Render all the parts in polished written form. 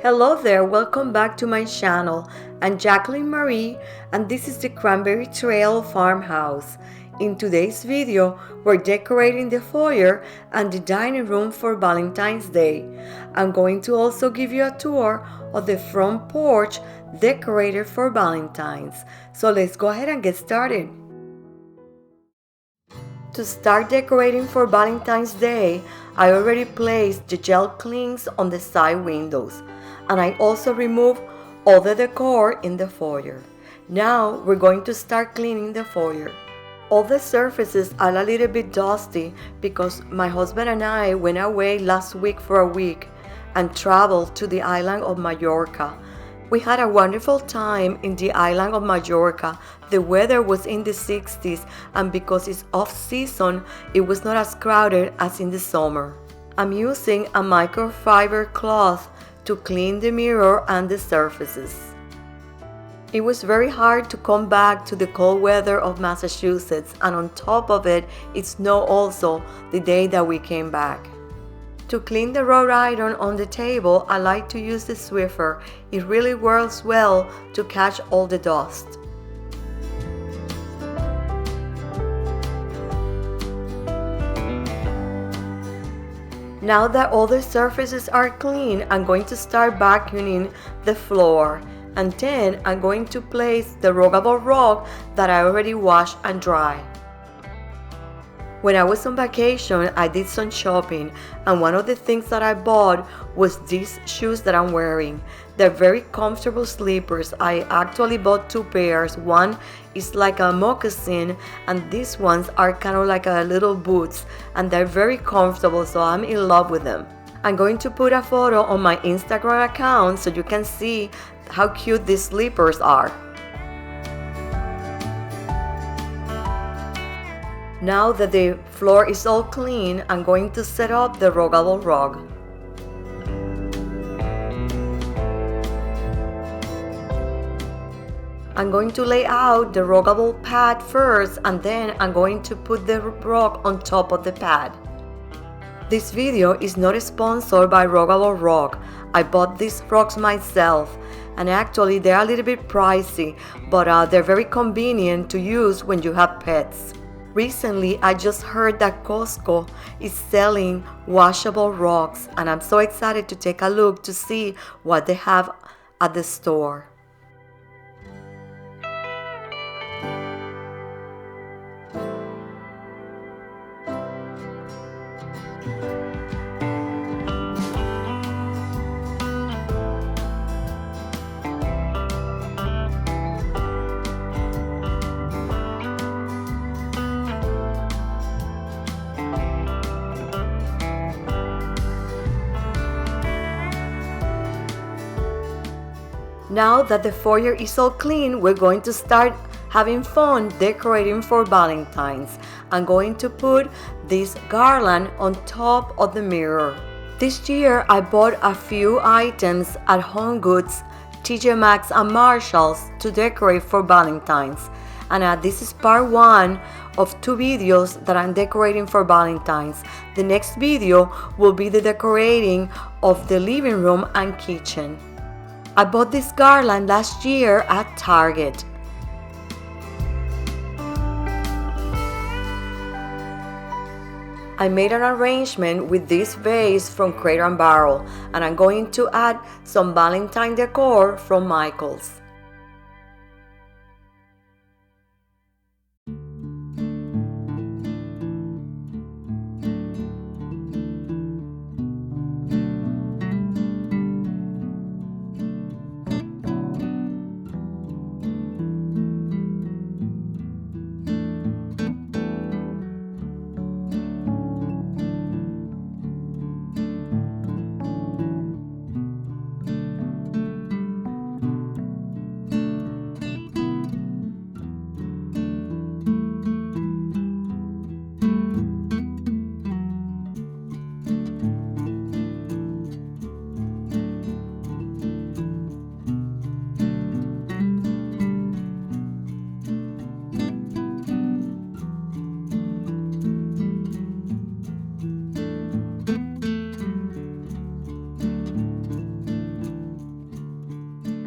Hello there, welcome back to my channel. I'm Jacqueline Marie and this is the Cranberry Trail Farmhouse. In today's video, we're decorating the foyer and the dining room for Valentine's Day. I'm going to also give you a tour of the front porch decorated for Valentine's. So let's go ahead and get started. To start decorating for Valentine's Day, I already placed the gel clings on the side windows, and I also removed all the decor in the foyer. Now we're going to start cleaning the foyer. All the surfaces are a little bit dusty because my husband and I went away last week for a week and traveled to the island of Mallorca. We had a wonderful time in the island of Mallorca. The weather was in the 60s, and because it's off-season, it was not as crowded as in the summer. I'm using a microfiber cloth to clean the mirror and the surfaces. It was very hard to come back to the cold weather of Massachusetts, and on top of it, it snowed also the day that we came back. To clean the wrought iron on the table, I like to use the Swiffer. It really works well to catch all the dust. Now that all the surfaces are clean, I'm going to start vacuuming the floor. And then I'm going to place the ruggable rug that I already washed and dried. When I was on vacation, I did some shopping, and one of the things that I bought was these shoes that I'm wearing. They're very comfortable slippers. I actually bought two pairs. One is like a moccasin, and these ones are kind of like a little boots, and they're very comfortable, so I'm in love with them. I'm going to put a photo on my Instagram account so you can see how cute these slippers are. Now that the floor is all clean, I'm going to set up the ruggable rug. I'm going to lay out the ruggable pad first, and then I'm going to put the rug on top of the pad. This video is not sponsored by Ruggable Rug. I bought these rugs myself, and actually they're a little bit pricey, but they're very convenient to use when you have pets. Recently, I just heard that Costco is selling washable rugs, and I'm so excited to take a look to see what they have at the store. Now that the foyer is all clean, we're going to start having fun decorating for Valentine's. I'm going to put this garland on top of the mirror. This year I bought a few items at Home Goods, TJ Maxx and Marshalls to decorate for Valentine's. And this is part one of two videos that I'm decorating for Valentine's. The next video will be the decorating of the living room and kitchen. I bought this garland last year at Target. I made an arrangement with this vase from Crate & Barrel, and I'm going to add some Valentine decor from Michael's.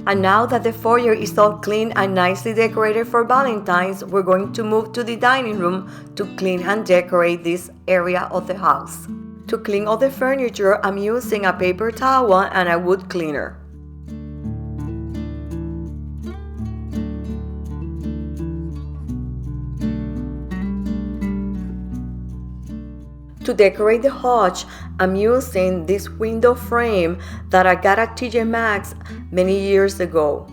And now that the foyer is all clean and nicely decorated for Valentine's, we're going to move to the dining room to clean and decorate this area of the house. To clean all the furniture, I'm using a paper towel and a wood cleaner. To decorate the hutch, I'm using this window frame that I got at TJ Maxx many years ago.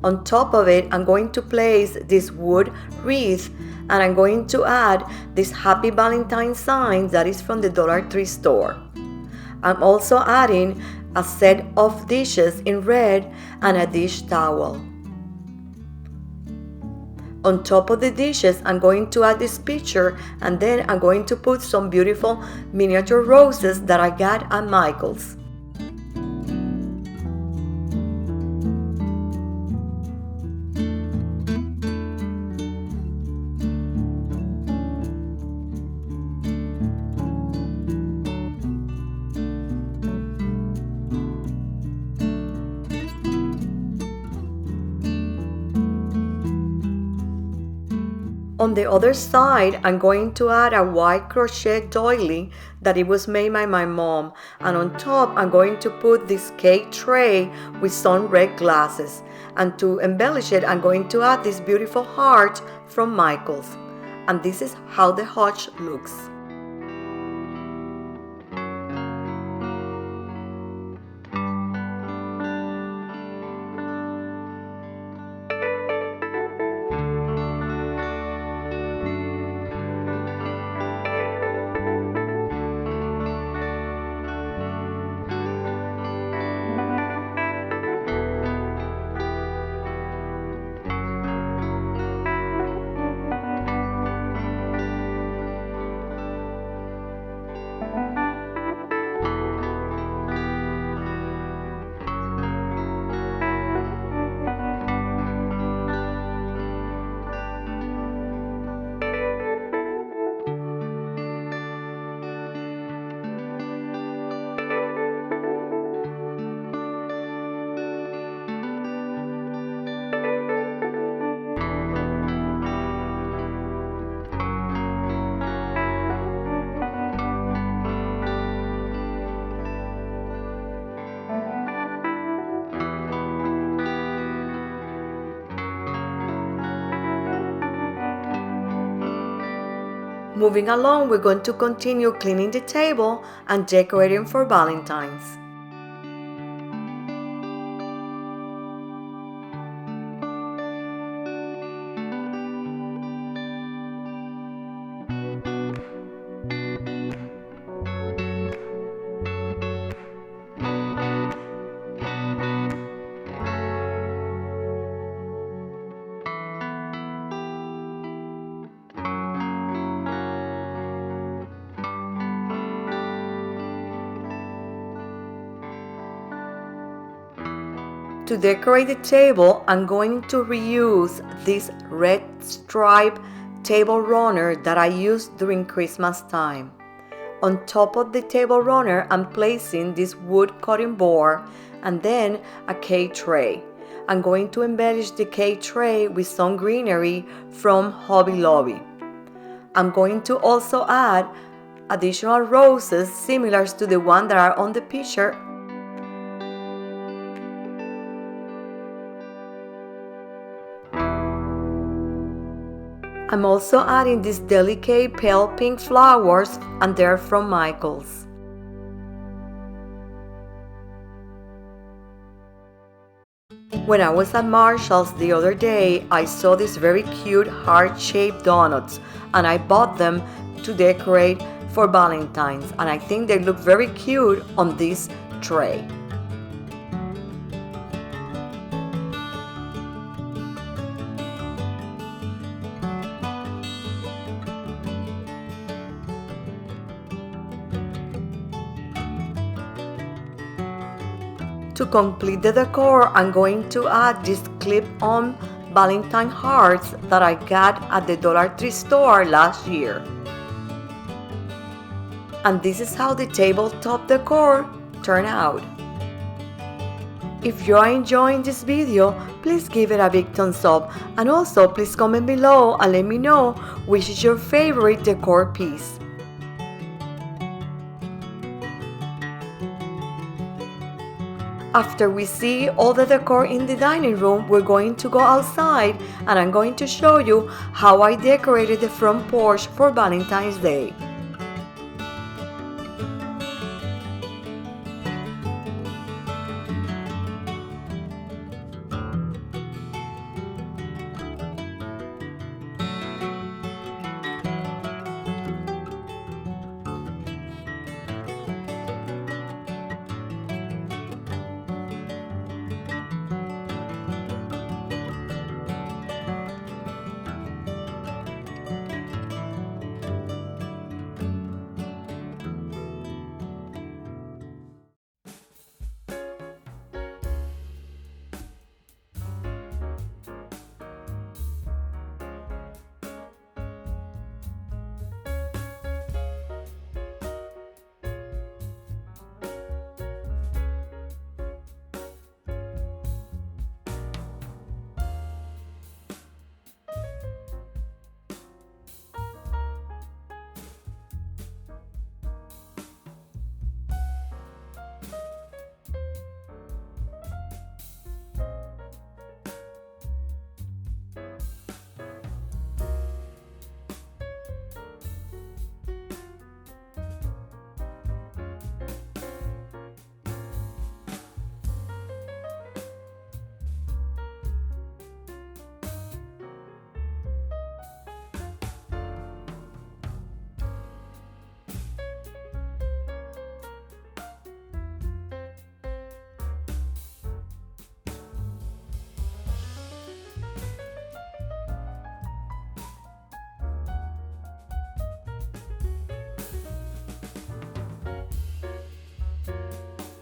On top of it, I'm going to place this wood wreath and I'm going to add this Happy Valentine sign that is from the Dollar Tree store. I'm also adding a set of dishes in red and a dish towel. On top of the dishes, I'm going to add this picture and then I'm going to put some beautiful miniature roses that I got at Michael's. On the other side, I'm going to add a white crochet doily that it was made by my mom. And on top, I'm going to put this cake tray with some red glasses. And to embellish it, I'm going to add this beautiful heart from Michael's. And this is how the hutch looks. Moving along, we're going to continue cleaning the table and decorating for Valentine's. To decorate the table, I'm going to reuse this red stripe table runner that I used during Christmas time. On top of the table runner, I'm placing this wood cutting board and then a cake tray. I'm going to embellish the cake tray with some greenery from Hobby Lobby. I'm going to also add additional roses similar to the one that are on the picture. I'm also adding these delicate pale pink flowers and they're from Michael's. When I was at Marshall's the other day, I saw these very cute heart-shaped donuts and I bought them to decorate for Valentine's, and I think they look very cute on this tray. To complete the decor, I'm going to add these clip-on Valentine hearts that I got at the Dollar Tree store last year. And this is how the tabletop decor turned out. If you are enjoying this video, please give it a big thumbs up, and also please comment below and let me know which is your favorite decor piece. After we see all the decor in the dining room, we're going to go outside and I'm going to show you how I decorated the front porch for Valentine's Day.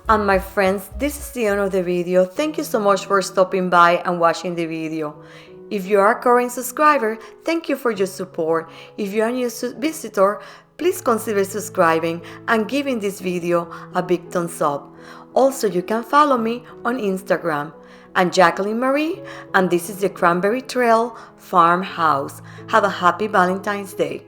And my friends, this is the end of the video. Thank you so much for stopping by and watching the video. If you are a current subscriber, thank you for your support. If you are a new visitor, please consider subscribing and giving this video a big thumbs up. Also, you can follow me on Instagram. I'm Jacqueline Marie, and this is the Cranberry Trail Farmhouse. Have a happy Valentine's Day.